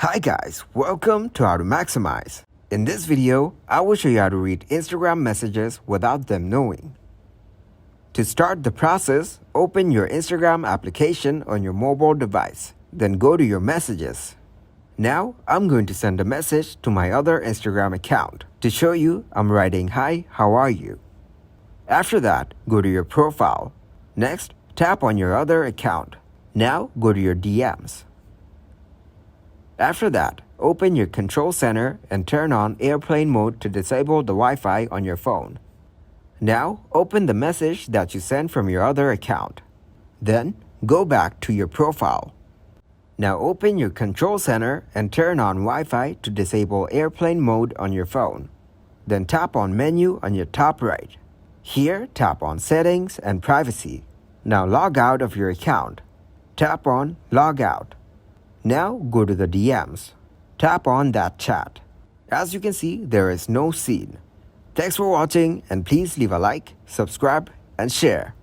Hi guys, welcome to How to Maximize. In this video, I will show you how to read Instagram messages without them knowing. To start the process, open your Instagram application on your mobile device. Then go to your messages. Now, I'm going to send a message to my other Instagram account. To show you, I'm writing, "Hi, how are you?" After that, go to your profile. Next, tap on your other account. Now, go to your DMs. After that, open your control center and turn on airplane mode to disable the Wi-Fi on your phone. Now, open the message that you sent from your other account. Then, go back to your profile. Now open your control center and turn on Wi-Fi to disable airplane mode on your phone. Then tap on menu on your top right. Here, tap on settings and privacy. Now log out of your account. Tap on log out. Now go to the DMs. Tap on that chat. As you can see, there is no scene. Thanks for watching and please leave a like, subscribe and share.